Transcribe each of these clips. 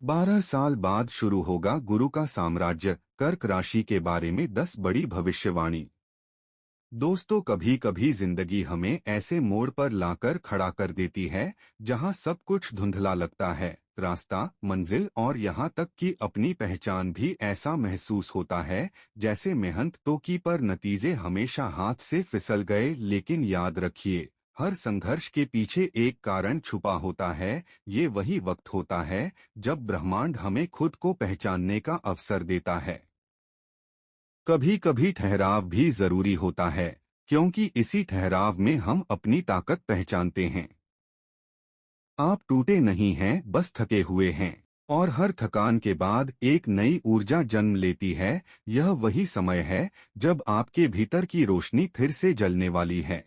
12 साल बाद शुरू होगा गुरु का साम्राज्य। कर्क राशि के बारे में 10 बड़ी भविष्यवाणी। दोस्तों, कभी कभी जिंदगी हमें ऐसे मोड़ पर लाकर खड़ा कर देती है जहां सब कुछ धुंधला लगता है। रास्ता, मंजिल और यहां तक कि अपनी पहचान भी ऐसा महसूस होता है जैसे मेहनत तो की पर नतीजे हमेशा हाथ से फिसल गए। लेकिन याद रखिए, हर संघर्ष के पीछे एक कारण छुपा होता है। ये वही वक्त होता है जब ब्रह्मांड हमें खुद को पहचानने का अवसर देता है। कभी कभी ठहराव भी जरूरी होता है, क्योंकि इसी ठहराव में हम अपनी ताकत पहचानते हैं। आप टूटे नहीं हैं, बस थके हुए हैं। और हर थकान के बाद एक नई ऊर्जा जन्म लेती है। यह वही समय है जब आपके भीतर की रोशनी फिर से जलने वाली है।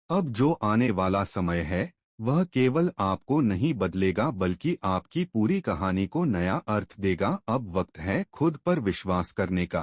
अब जो आने वाला समय है वह केवल आपको नहीं बदलेगा, बल्कि आपकी पूरी कहानी को नया अर्थ देगा। अब वक्त है खुद पर विश्वास करने का।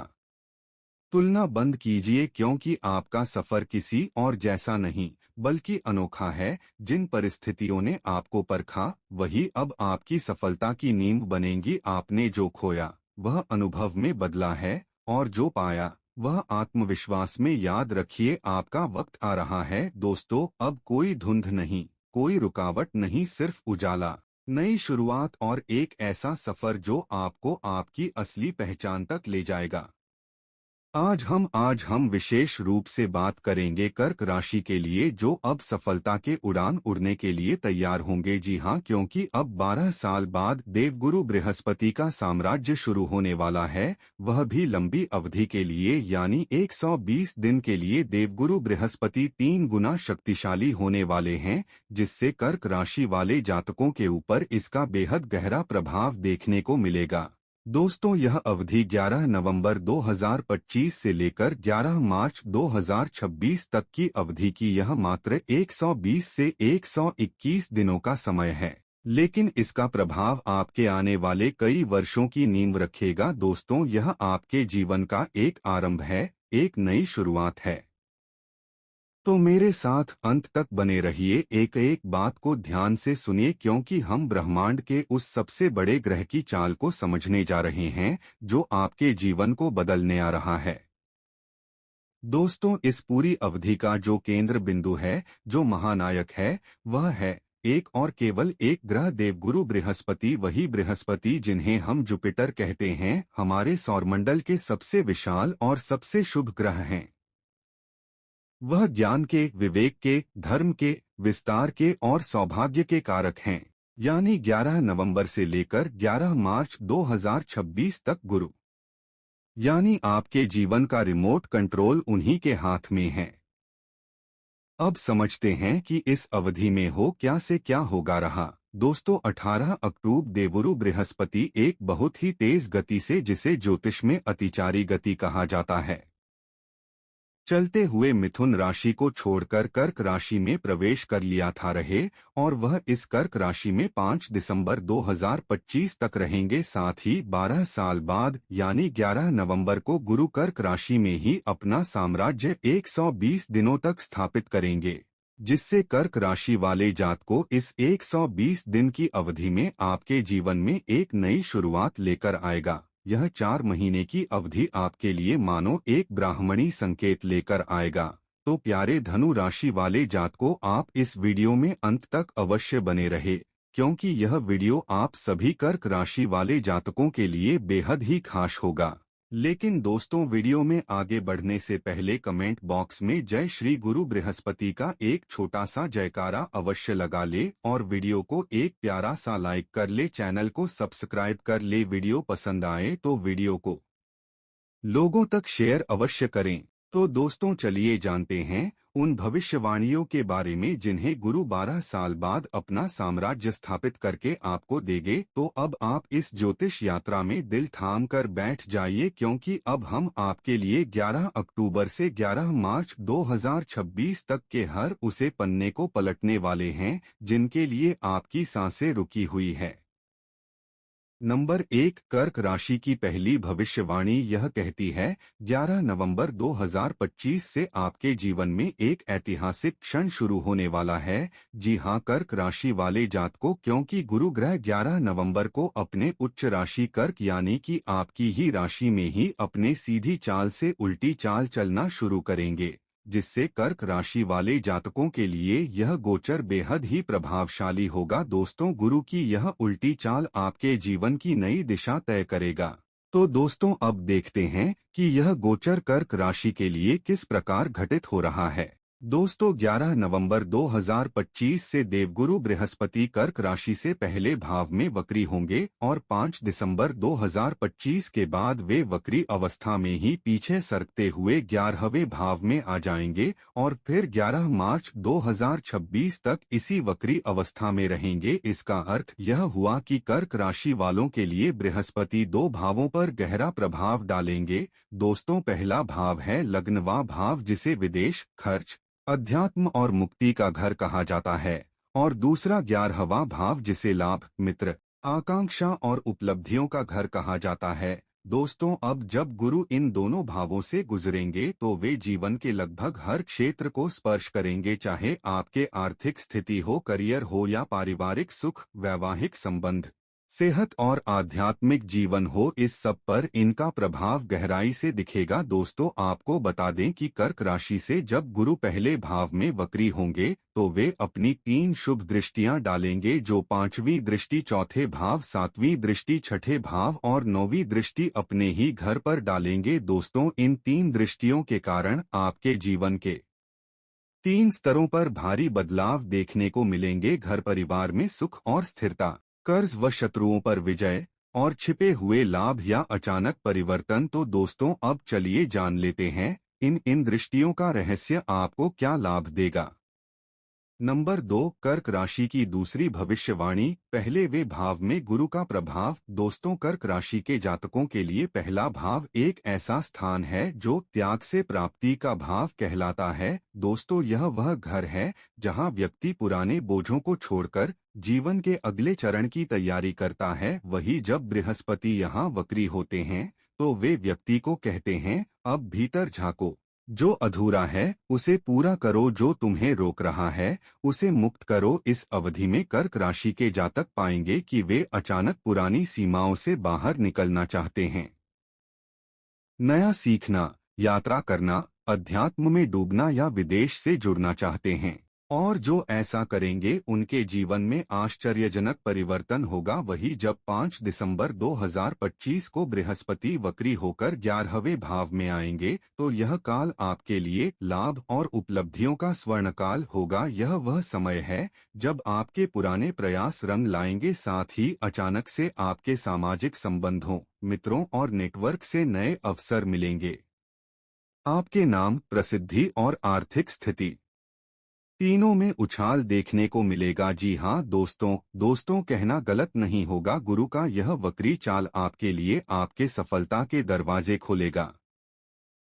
तुलना बंद कीजिए, क्योंकि आपका सफर किसी और जैसा नहीं बल्कि अनोखा है। जिन परिस्थितियों ने आपको परखा वही अब आपकी सफलता की नींव बनेंगी। आपने जो खोया वह अनुभव में बदला है, और जो पाया वह आत्मविश्वास में। याद रखिए, आपका वक्त आ रहा है दोस्तों। अब कोई धुंध नहीं, कोई रुकावट नहीं, सिर्फ उजाला, नई शुरुआत और एक ऐसा सफर जो आपको आपकी असली पहचान तक ले जाएगा। आज हम विशेष रूप से बात करेंगे कर्क राशि के लिए, जो अब सफलता के उड़ान उड़ने के लिए तैयार होंगे। जी हाँ, क्योंकि अब 12 साल बाद देवगुरु बृहस्पति का साम्राज्य शुरू होने वाला है, वह भी लंबी अवधि के लिए, यानी 120 दिन के लिए। देवगुरु बृहस्पति 3 गुना शक्तिशाली होने वाले हैं, जिससे कर्क राशि वाले जातकों के ऊपर इसका बेहद गहरा प्रभाव देखने को मिलेगा। दोस्तों, यह अवधि 11 नवंबर 2025 से लेकर 11 मार्च 2026 तक की अवधि की। यह मात्र 120 से 121 दिनों का समय है, लेकिन इसका प्रभाव आपके आने वाले कई वर्षों की नींव रखेगा। दोस्तों, यह आपके जीवन का एक आरंभ है, एक नई शुरुआत है। तो मेरे साथ अंत तक बने रहिए, एक एक बात को ध्यान से सुनिए, क्योंकि हम ब्रह्मांड के उस सबसे बड़े ग्रह की चाल को समझने जा रहे हैं जो आपके जीवन को बदलने आ रहा है। दोस्तों, इस पूरी अवधि का जो केंद्र बिंदु है, जो महानायक है, वह है एक और केवल एक ग्रह, देवगुरु बृहस्पति। वही बृहस्पति जिन्हें हम जुपिटर कहते हैं, हमारे सौरमंडल के सबसे विशाल और सबसे शुभ ग्रह हैं। वह ज्ञान के, विवेक के, धर्म के, विस्तार के और सौभाग्य के कारक हैं। यानी 11 नवंबर से लेकर 11 मार्च 2026 तक गुरु, यानी आपके जीवन का रिमोट कंट्रोल उन्हीं के हाथ में है। अब समझते हैं कि इस अवधि में हो क्या से क्या होगा रहा। दोस्तों, 18 अक्टूबर देवगुरु बृहस्पति एक बहुत ही तेज गति से, जिसे ज्योतिष में अतिचारी गति कहा जाता है, चलते हुए मिथुन राशि को छोड़कर कर्क राशि में प्रवेश कर लिया था रहे, और वह इस कर्क राशि में 5 दिसंबर 2025 तक रहेंगे। साथ ही 12 साल बाद यानी 11 नवंबर को गुरु कर्क राशि में ही अपना साम्राज्य 120 दिनों तक स्थापित करेंगे, जिससे कर्क राशि वाले जातकों इस 120 दिन की अवधि में आपके जीवन में एक नई शुरुआत लेकर आएगा। यह 4 महीने की अवधि आपके लिए मानो एक ब्राह्मणी संकेत लेकर आएगा। तो प्यारे धनु राशि वाले जातकों, आप इस वीडियो में अंत तक अवश्य बने रहे, क्योंकि यह वीडियो आप सभी कर्क राशि वाले जातकों के लिए बेहद ही खास होगा। लेकिन दोस्तों, वीडियो में आगे बढ़ने से पहले कमेंट बॉक्स में जय श्री गुरु बृहस्पति का एक छोटा सा जयकारा अवश्य लगा ले, और वीडियो को एक प्यारा सा लाइक कर ले, चैनल को सब्सक्राइब कर ले। वीडियो पसंद आए तो वीडियो को लोगों तक शेयर अवश्य करें। तो दोस्तों, चलिए जानते हैं उन भविष्यवाणियों के बारे में जिन्हें गुरु 12 साल बाद अपना साम्राज्य स्थापित करके आपको देंगे। तो अब आप इस ज्योतिष यात्रा में दिल थाम कर बैठ जाइए, क्योंकि अब हम आपके लिए 11 अक्टूबर से 11 मार्च 2026 तक के हर उसे पन्ने को पलटने वाले हैं जिनके लिए आपकी सांसें रुकी हुई है। नंबर 1, कर्क राशि की पहली भविष्यवाणी यह कहती है 11 नवंबर 2025 से आपके जीवन में एक ऐतिहासिक क्षण शुरू होने वाला है। जी हां, कर्क राशि वाले जातकों, क्योंकि गुरु ग्रह 11 नवंबर को अपने उच्च राशि कर्क यानी कि आपकी ही राशि में ही अपने सीधी चाल से उल्टी चाल चलना शुरू करेंगे, जिससे कर्क राशि वाले जातकों के लिए यह गोचर बेहद ही प्रभावशाली होगा। दोस्तों, गुरु की यह उल्टी चाल आपके जीवन की नई दिशा तय करेगा। तो दोस्तों, अब देखते हैं कि यह गोचर कर्क राशि के लिए किस प्रकार घटित हो रहा है। दोस्तों, 11 नवंबर 2025 से देवगुरु बृहस्पति कर्क राशि से पहले भाव में वक्री होंगे और 5 दिसंबर 2025 के बाद वे वक्री अवस्था में ही पीछे सरकते हुए 11वें भाव में आ जाएंगे और फिर 11 मार्च 2026 तक इसी वक्री अवस्था में रहेंगे। इसका अर्थ यह हुआ कि कर्क राशि वालों के लिए बृहस्पति दो भावों पर गहरा प्रभाव डालेंगे। दोस्तों, पहला भाव है लग्नवा भाव, जिसे विदेश, खर्च, अध्यात्म और मुक्ति का घर कहा जाता है, और दूसरा 11वां भाव, जिसे लाभ, मित्र, आकांक्षा और उपलब्धियों का घर कहा जाता है। दोस्तों, अब जब गुरु इन दोनों भावों से गुजरेंगे तो वे जीवन के लगभग हर क्षेत्र को स्पर्श करेंगे, चाहे आपके आर्थिक स्थिति हो, करियर हो या पारिवारिक सुख, वैवाहिक संबंध, सेहत और आध्यात्मिक जीवन हो। इस सब पर इनका प्रभाव गहराई से दिखेगा। दोस्तों, आपको बता दें कि कर्क राशि से जब गुरु पहले भाव में वक्री होंगे तो वे अपनी 3 शुभ दृष्टियां डालेंगे, जो 5वीं दृष्टि चौथे भाव, 7वीं दृष्टि छठे भाव और 9वीं दृष्टि अपने ही घर पर डालेंगे। दोस्तों, इन 3 दृष्टियों के कारण आपके जीवन के 3 स्तरों पर भारी बदलाव देखने को मिलेंगे। घर परिवार में सुख और स्थिरता, कर्ज व शत्रुओं पर विजय और छिपे हुए लाभ या अचानक परिवर्तन। तो दोस्तों, अब चलिए जान लेते हैं इन दृष्टियों का रहस्य आपको क्या लाभ देगा। नंबर 2, कर्क राशि की दूसरी भविष्यवाणी, पहले वे भाव में गुरु का प्रभाव। दोस्तों, कर्क राशि के जातकों के लिए पहला भाव एक ऐसा स्थान है जो त्याग से प्राप्ति का भाव कहलाता है। दोस्तों, यह वह घर है जहां व्यक्ति पुराने बोझों को छोड़कर जीवन के अगले चरण की तैयारी करता है। वही जब बृहस्पति यहाँ वक्री होते हैं तो वे व्यक्ति को कहते हैं, अब भीतर झांको, जो अधूरा है उसे पूरा करो, जो तुम्हें रोक रहा है उसे मुक्त करो। इस अवधि में कर्क राशि के जातक पाएंगे कि वे अचानक पुरानी सीमाओं से बाहर निकलना चाहते हैं, नया सीखना, यात्रा करना, अध्यात्म में डूबना या विदेश से जुड़ना चाहते हैं, और जो ऐसा करेंगे उनके जीवन में आश्चर्यजनक परिवर्तन होगा। वही जब 5 दिसंबर 2025 को बृहस्पति वक्री होकर 11वें भाव में आएंगे तो यह काल आपके लिए लाभ और उपलब्धियों का स्वर्णकाल होगा। यह वह समय है जब आपके पुराने प्रयास रंग लाएंगे, साथ ही अचानक से आपके सामाजिक संबंधों, मित्रों और नेटवर्क से नए अवसर मिलेंगे। आपके नाम, प्रसिद्धि और आर्थिक स्थिति तीनों में उछाल देखने को मिलेगा। जी हाँ दोस्तों, कहना गलत नहीं होगा, गुरु का यह वक्री चाल आपके लिए आपके सफलता के दरवाजे खोलेगा।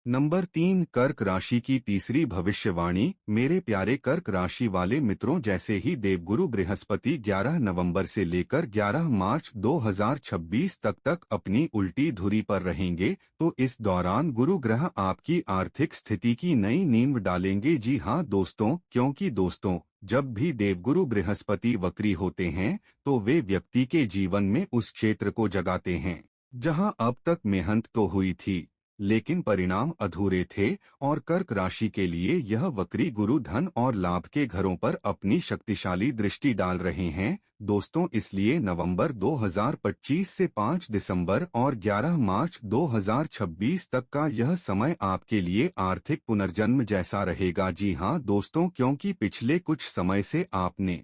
नंबर 3, कर्क राशि की तीसरी भविष्यवाणी, मेरे प्यारे कर्क राशि वाले मित्रों, जैसे ही देवगुरु बृहस्पति 11 नवंबर से लेकर 11 मार्च 2026 तक अपनी उल्टी धुरी पर रहेंगे तो इस दौरान गुरु ग्रह आपकी आर्थिक स्थिति की नई नींव डालेंगे। जी हाँ दोस्तों, क्योंकि दोस्तों, जब भी देवगुरु बृहस्पति वक्री होते हैं तो वे व्यक्ति के जीवन में उस क्षेत्र को जगाते हैं जहां अब तक मेहनत तो हुई थी लेकिन परिणाम अधूरे थे, और कर्क राशि के लिए यह वक्री गुरु धन और लाभ के घरों पर अपनी शक्तिशाली दृष्टि डाल रहे हैं। दोस्तों, इसलिए नवंबर 2025 से 5 दिसंबर और 11 मार्च 2026 तक का यह समय आपके लिए आर्थिक पुनर्जन्म जैसा रहेगा। जी हाँ दोस्तों, क्योंकि पिछले कुछ समय से आपने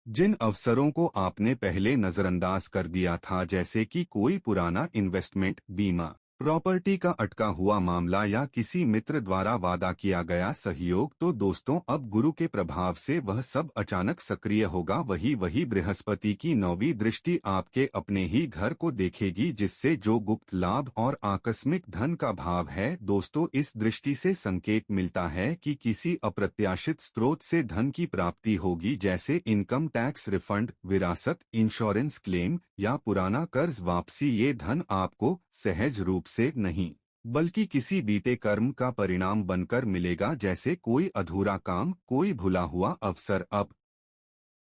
जिन अवसरों को आपने पहले नजरअंदाज कर दिया था, जैसे कि कोई पुराना इन्वेस्टमेंट, बीमा, प्रॉपर्टी का अटका हुआ मामला या किसी मित्र द्वारा वादा किया गया सहयोग, तो दोस्तों अब गुरु के प्रभाव से वह सब अचानक सक्रिय होगा। वही बृहस्पति की 9वीं दृष्टि आपके अपने ही घर को देखेगी, जिससे जो गुप्त लाभ और आकस्मिक धन का भाव है दोस्तों, इस दृष्टि से संकेत मिलता है कि किसी अप्रत्याशित स्रोत से धन की प्राप्ति होगी, जैसे इनकम टैक्स रिफंड, विरासत, इंश्योरेंस क्लेम या पुराना कर्ज वापसी। ये धन आपको सहज रूप से नहीं बल्कि किसी बीते कर्म का परिणाम बनकर मिलेगा, जैसे कोई अधूरा काम, कोई भुला हुआ अवसर अब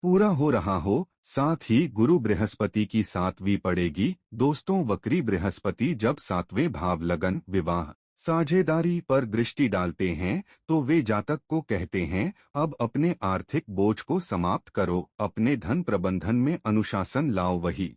पूरा हो रहा हो। साथ ही गुरु बृहस्पति की 7वीं पड़ेगी दोस्तों। वक्री बृहस्पति जब 7वें भाव लगन, विवाह, साझेदारी पर दृष्टि डालते हैं तो वे जातक को कहते हैं, अब अपने आर्थिक बोझ को समाप्त करो, अपने धन प्रबंधन में अनुशासन लाओ। वही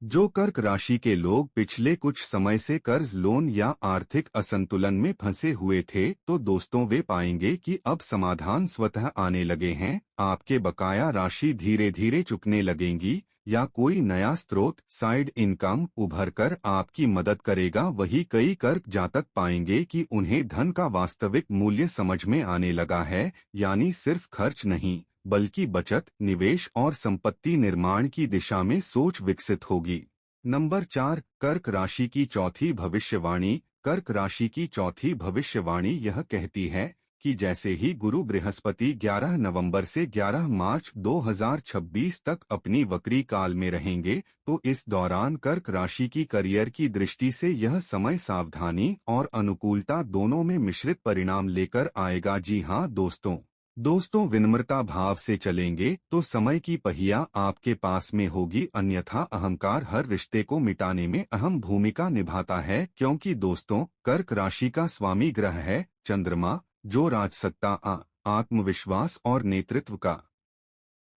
जो कर्क राशि के लोग पिछले कुछ समय से कर्ज, लोन या आर्थिक असंतुलन में फंसे हुए थे, तो दोस्तों वे पाएंगे कि अब समाधान स्वतः आने लगे हैं। आपके बकाया राशि धीरे धीरे चुकने लगेंगी या कोई नया स्रोत, साइड इनकम उभर कर आपकी मदद करेगा। वही कई कर्क जातक पाएंगे कि उन्हें धन का वास्तविक मूल्य समझ में आने लगा है, यानी सिर्फ खर्च नहीं बल्कि बचत, निवेश और संपत्ति निर्माण की दिशा में सोच विकसित होगी। नंबर 4, कर्क राशि की चौथी भविष्यवाणी। कर्क राशि की चौथी भविष्यवाणी यह कहती है कि जैसे ही गुरु बृहस्पति 11 नवंबर से 11 मार्च 2026 तक अपनी वक्री काल में रहेंगे, तो इस दौरान कर्क राशि की करियर की दृष्टि से यह समय सावधानी और अनुकूलता दोनों में मिश्रित परिणाम लेकर आएगा। जी हाँ दोस्तों विनम्रता भाव से चलेंगे तो समय की पहिया आपके पास में होगी, अन्यथा अहंकार हर रिश्ते को मिटाने में अहम भूमिका निभाता है। क्योंकि दोस्तों कर्क राशि का स्वामी ग्रह है चंद्रमा, जो राजसत्ता, आत्मविश्वास और नेतृत्व का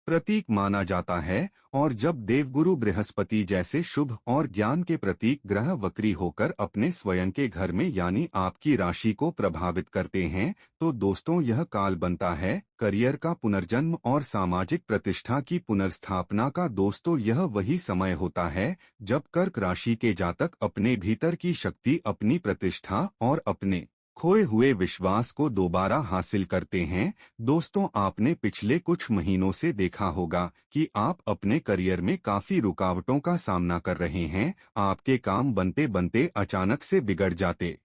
प्रतीक माना जाता है। और जब देवगुरु बृहस्पति जैसे शुभ और ज्ञान के प्रतीक ग्रह वक्री होकर अपने स्वयं के घर में यानी आपकी राशि को प्रभावित करते हैं, तो दोस्तों यह काल बनता है करियर का पुनर्जन्म और सामाजिक प्रतिष्ठा की पुनर्स्थापना का। दोस्तों यह वही समय होता है जब कर्क राशि के जातक अपने भीतर की शक्ति, अपनी प्रतिष्ठा और अपने खोए हुए विश्वास को दोबारा हासिल करते हैं। दोस्तों आपने पिछले कुछ महीनों से देखा होगा कि आप अपने करियर में काफी रुकावटों का सामना कर रहे हैं। आपके काम बनते बनते अचानक से बिगड़ जाते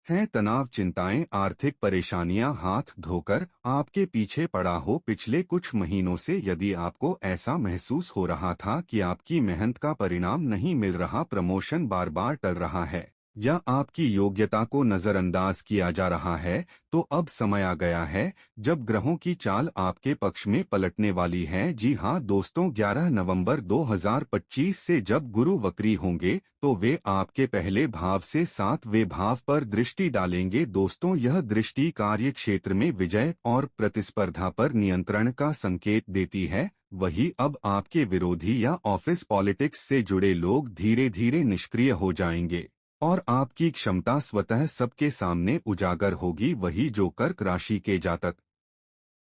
हैं, तनाव, चिंताएं, आर्थिक परेशानियां हाथ धोकर आपके पीछे पड़ा हो। पिछले कुछ महीनों से यदि आपको ऐसा महसूस हो रहा था कि आपकी मेहनत का परिणाम नहीं मिल रहा, प्रमोशन बार बार टल रहा है या आपकी योग्यता को नजरअंदाज किया जा रहा है, तो अब समय आ गया है जब ग्रहों की चाल आपके पक्ष में पलटने वाली है। जी हाँ दोस्तों, 11 नवंबर 2025 से जब गुरु वक्री होंगे तो वे आपके पहले भाव से 7वें भाव पर दृष्टि डालेंगे। दोस्तों यह दृष्टि कार्य क्षेत्र में विजय और प्रतिस्पर्धा पर नियंत्रण का संकेत देती है। वही अब आपके विरोधी या ऑफिस पॉलिटिक्स से जुड़े लोग धीरे धीरे निष्क्रिय हो जाएंगे और आपकी क्षमता स्वतः सबके सामने उजागर होगी। वही जो कर्क राशि के जातक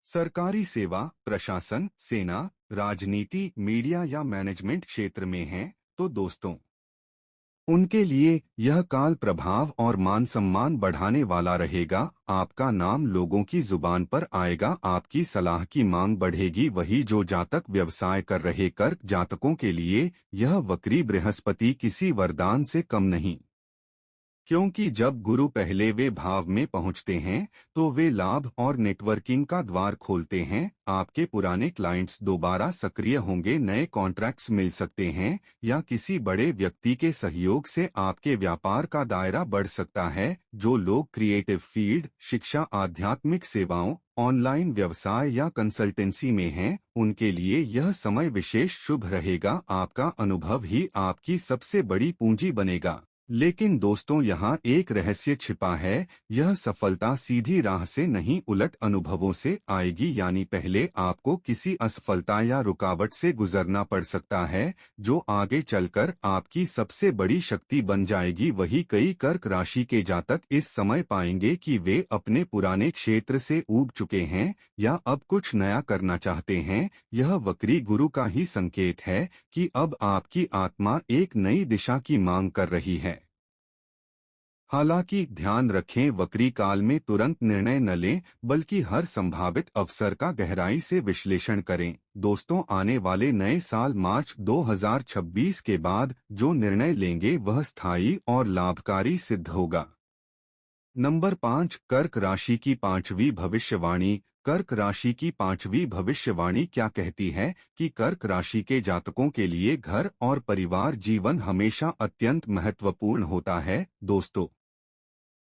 सरकारी सेवा, प्रशासन, सेना, राजनीति, मीडिया या मैनेजमेंट क्षेत्र में हैं, तो दोस्तों उनके लिए यह काल प्रभाव और मान सम्मान बढ़ाने वाला रहेगा। आपका नाम लोगों की जुबान पर आएगा, आपकी सलाह की मांग बढ़ेगी। वही जो जातक व्यवसाय कर रहे कर्क जातकों के लिए यह वक्री बृहस्पति किसी वरदान से कम नहीं, क्योंकि जब गुरु पहले वे भाव में पहुंचते हैं तो वे लाभ और नेटवर्किंग का द्वार खोलते हैं। आपके पुराने क्लाइंट्स दोबारा सक्रिय होंगे, नए कॉन्ट्रैक्ट्स मिल सकते हैं या किसी बड़े व्यक्ति के सहयोग से आपके व्यापार का दायरा बढ़ सकता है। जो लोग क्रिएटिव फील्ड, शिक्षा, आध्यात्मिक सेवाओं, ऑनलाइन व्यवसाय या कंसल्टेंसी में हैं, उनके लिए यह समय विशेष शुभ रहेगा। आपका अनुभव ही आपकी सबसे बड़ी पूंजी बनेगा। लेकिन दोस्तों यहाँ एक रहस्य छिपा है, यह सफलता सीधी राह से नहीं उलट अनुभवों से आएगी। यानी पहले आपको किसी असफलता या रुकावट से गुजरना पड़ सकता है जो आगे चलकर आपकी सबसे बड़ी शक्ति बन जाएगी। वही कई कर्क राशि के जातक इस समय पाएंगे कि वे अपने पुराने क्षेत्र से ऊब चुके हैं या अब कुछ नया करना चाहते हैं। यह वक्री गुरु का ही संकेत है कि अब आपकी आत्मा एक नई दिशा की मांग कर रही है। हालांकि ध्यान रखें, वक्री काल में तुरंत निर्णय न लें, बल्कि हर संभावित अवसर का गहराई से विश्लेषण करें। दोस्तों, आने वाले नए साल मार्च 2026 के बाद जो निर्णय लेंगे वह स्थायी और लाभकारी सिद्ध होगा। नंबर 5, कर्क राशि की पांचवी भविष्यवाणी। कर्क राशि की पांचवी भविष्यवाणी क्या कहती है कि कर्क राशि के जातकों के लिए घर और परिवार जीवन हमेशा अत्यंत महत्वपूर्ण होता है। दोस्तों,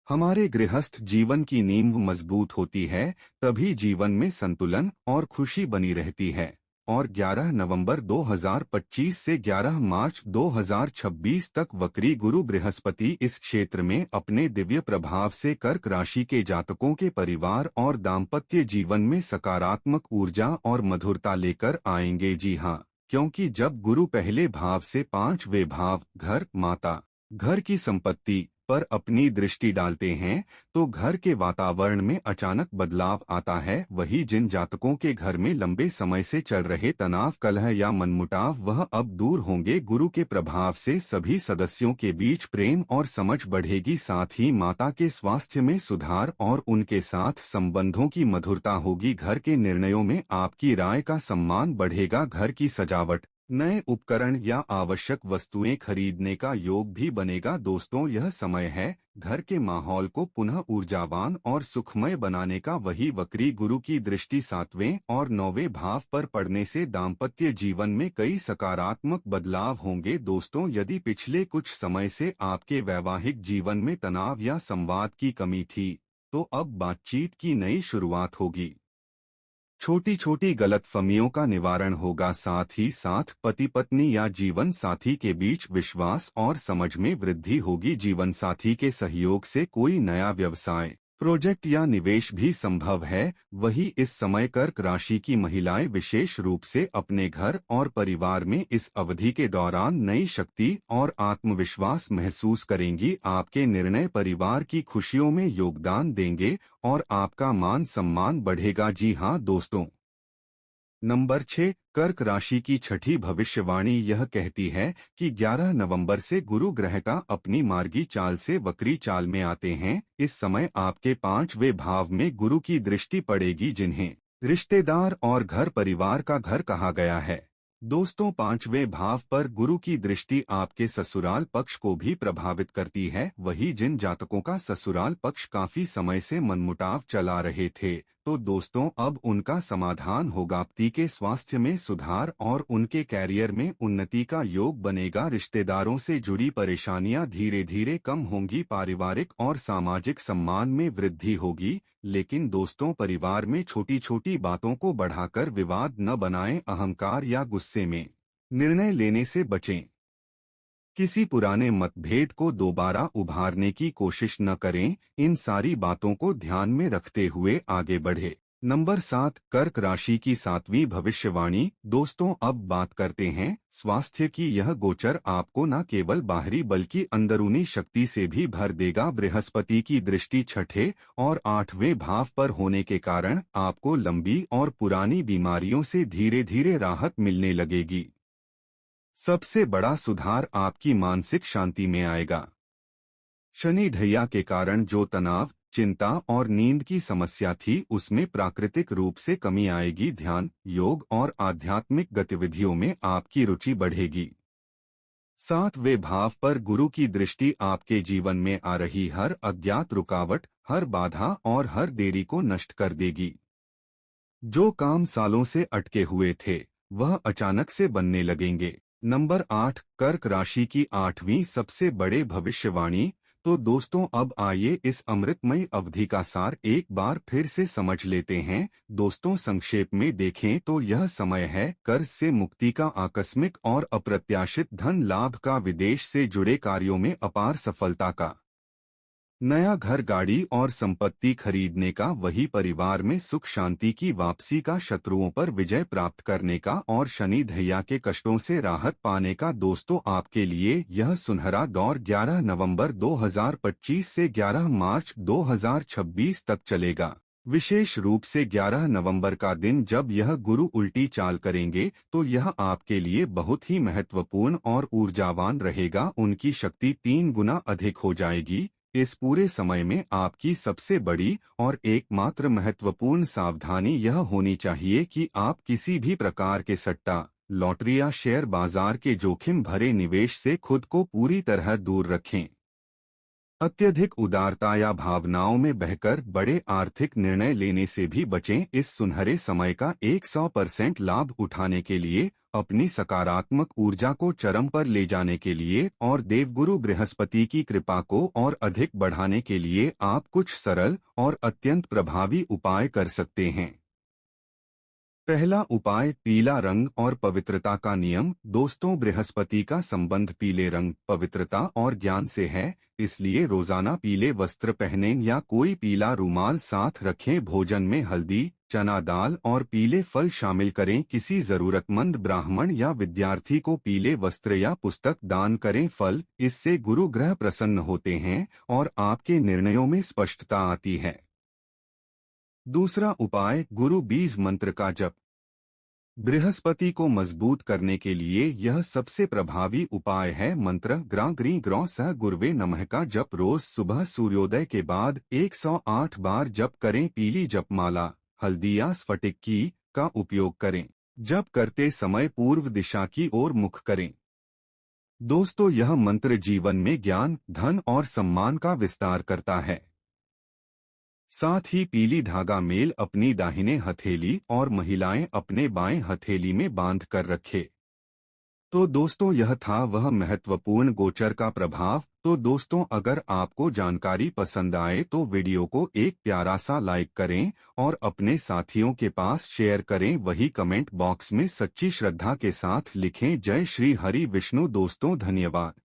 हमारे गृहस्थ जीवन की नींव मजबूत होती है, तभी जीवन में संतुलन और खुशी बनी रहती है। और 11 नवंबर 2025 से 11 मार्च 2026 तक वक्री गुरु बृहस्पति इस क्षेत्र में अपने दिव्य प्रभाव से कर्क राशि के जातकों के परिवार और दाम्पत्य जीवन में सकारात्मक ऊर्जा और मधुरता लेकर आएंगे। जी हाँ, क्योंकि जब गुरु पहले भाव से पांचवें भाव घर, माता, घर की संपत्ति पर अपनी दृष्टि डालते हैं तो घर के वातावरण में अचानक बदलाव आता है। वही जिन जातकों के घर में लंबे समय से चल रहे तनाव, कलह या मनमुटाव, वह अब दूर होंगे। गुरु के प्रभाव से सभी सदस्यों के बीच प्रेम और समझ बढ़ेगी, साथ ही माता के स्वास्थ्य में सुधार और उनके साथ संबंधों की मधुरता होगी। घर के निर्णयों में आपकी राय का सम्मान बढ़ेगा। घर की सजावट, नए उपकरण या आवश्यक वस्तुएं खरीदने का योग भी बनेगा। दोस्तों, यह समय है घर के माहौल को पुनः ऊर्जावान और सुखमय बनाने का। वही वक्री गुरु की दृष्टि 7वें और 9वें भाव पर पड़ने से दाम्पत्य जीवन में कई सकारात्मक बदलाव होंगे। दोस्तों, यदि पिछले कुछ समय से आपके वैवाहिक जीवन में तनाव या संवाद की कमी थी, तो अब बातचीत की नई शुरुआत होगी। छोटी छोटी गलतफहमियों का निवारण होगा, साथ ही साथ पति पत्नी या जीवन साथी के बीच विश्वास और समझ में वृद्धि होगी। जीवन साथी के सहयोग से कोई नया व्यवसाय, प्रोजेक्ट या निवेश भी संभव है। वही इस समय कर्क राशि की महिलाएं विशेष रूप से अपने घर और परिवार में इस अवधि के दौरान नई शक्ति और आत्मविश्वास महसूस करेंगी। आपके निर्णय परिवार की खुशियों में योगदान देंगे और आपका मान सम्मान बढ़ेगा। जी हाँ दोस्तों, नंबर 6, कर्क राशि की छठी भविष्यवाणी यह कहती है कि 11 नवंबर से गुरु ग्रह का अपनी मार्गी चाल से वक्री चाल में आते हैं। इस समय आपके पांचवें भाव में गुरु की दृष्टि पड़ेगी, जिन्हें रिश्तेदार और घर परिवार का घर कहा गया है। दोस्तों, पांचवें भाव पर गुरु की दृष्टि आपके ससुराल पक्ष को भी प्रभावित करती है। वही जिन जातकों का ससुराल पक्ष काफी समय से मनमुटाव चला रहे थे, तो दोस्तों अब उनका समाधान होगा। पति के स्वास्थ्य में सुधार और उनके कैरियर में उन्नति का योग बनेगा। रिश्तेदारों से जुड़ी परेशानियां धीरे धीरे कम होंगी। पारिवारिक और सामाजिक सम्मान में वृद्धि होगी। लेकिन दोस्तों, परिवार में छोटी छोटी बातों को बढ़ाकर विवाद न बनाएं। अहंकार या गुस्से में निर्णय लेने से बचें। किसी पुराने मतभेद को दोबारा उभारने की कोशिश न करें। इन सारी बातों को ध्यान में रखते हुए आगे बढ़े। नंबर 7, कर्क राशि की 7वीं भविष्यवाणी। दोस्तों, अब बात करते हैं स्वास्थ्य की। यह गोचर आपको न केवल बाहरी बल्कि अंदरूनी शक्ति से भी भर देगा। बृहस्पति की दृष्टि छठे और 8वें भाव पर होने के कारण आपको लंबी और पुरानी बीमारियों से धीरे धीरे राहत मिलने लगेगी। सबसे बड़ा सुधार आपकी मानसिक शांति में आएगा। शनि ढैया के कारण जो तनाव, चिंता और नींद की समस्या थी, उसमें प्राकृतिक रूप से कमी आएगी। ध्यान, योग और आध्यात्मिक गतिविधियों में आपकी रुचि बढ़ेगी। 7वें भाव पर गुरु की दृष्टि आपके जीवन में आ रही हर अज्ञात रुकावट, हर बाधा और हर देरी को नष्ट कर देगी। जो काम सालों से अटके हुए थे, वह अचानक से बनने लगेंगे। नंबर 8, कर्क राशि की 8वीं सबसे बड़े भविष्यवाणी। तो दोस्तों, अब आइए इस अमृतमय अवधि का सार एक बार फिर से समझ लेते हैं। दोस्तों, संक्षेप में देखें तो यह समय है कर्ज से मुक्ति का, आकस्मिक और अप्रत्याशित धन लाभ का, विदेश से जुड़े कार्यों में अपार सफलता का, नया घर, गाड़ी और संपत्ति खरीदने का, वही परिवार में सुख शांति की वापसी का, शत्रुओं पर विजय प्राप्त करने का और शनि ढैया के कष्टों से राहत पाने का। दोस्तों, आपके लिए यह सुनहरा दौर 11 नवंबर 2025 से 11 मार्च 2026 तक चलेगा। विशेष रूप से 11 नवंबर का दिन जब यह गुरु उल्टी चाल करेंगे, तो यह आपके लिए बहुत ही महत्वपूर्ण और ऊर्जावान रहेगा। उनकी शक्ति 3 गुना अधिक हो जाएगी। इस पूरे समय में आपकी सबसे बड़ी और एकमात्र महत्वपूर्ण सावधानी यह होनी चाहिए कि आप किसी भी प्रकार के सट्टा, लॉटरी या शेयर बाजार के जोखिम भरे निवेश से खुद को पूरी तरह दूर रखें। अत्यधिक उदारता या भावनाओं में बहकर बड़े आर्थिक निर्णय लेने से भी बचें। इस सुनहरे समय का 100% लाभ उठाने के लिए, अपनी सकारात्मक ऊर्जा को चरम पर ले जाने के लिए और देवगुरु बृहस्पति की कृपा को और अधिक बढ़ाने के लिए आप कुछ सरल और अत्यंत प्रभावी उपाय कर सकते हैं। पहला उपाय, पीला रंग और पवित्रता का नियम। दोस्तों, बृहस्पति का संबंध पीले रंग, पवित्रता और ज्ञान से है, इसलिए रोजाना पीले वस्त्र पहनें या कोई पीला रुमाल साथ रखें। भोजन में हल्दी, चना दाल और पीले फल शामिल करें। किसी जरूरतमंद ब्राह्मण या विद्यार्थी को पीले वस्त्र या पुस्तक दान करें। फल, इससे गुरु ग्रह प्रसन्न होते हैं और आपके निर्णयों में स्पष्टता आती है। दूसरा उपाय, गुरु बीज मंत्र का जप। बृहस्पति को मजबूत करने के लिए यह सबसे प्रभावी उपाय है। मंत्र ग्रां ग्रीं ग्रौं सह गुरवे नमः का जप रोज सुबह सूर्योदय के बाद 108 बार जप करें। पीली जपमाला, हल्दी या स्फटिक की का उपयोग करें। जप करते समय पूर्व दिशा की ओर मुख करें। दोस्तों, यह मंत्र जीवन में ज्ञान, धन और सम्मान का विस्तार करता है। साथ ही पीली धागा मेल अपनी दाहिने हथेली और महिलाएं अपने बाएं हथेली में बांध कर रखे। तो दोस्तों, यह था वह महत्वपूर्ण गोचर का प्रभाव। तो दोस्तों, अगर आपको जानकारी पसंद आए तो वीडियो को एक प्यारा सा लाइक करें और अपने साथियों के पास शेयर करें। वही कमेंट बॉक्स में सच्ची श्रद्धा के साथ लिखें, जय श्री हरि विष्णु। दोस्तों, धन्यवाद।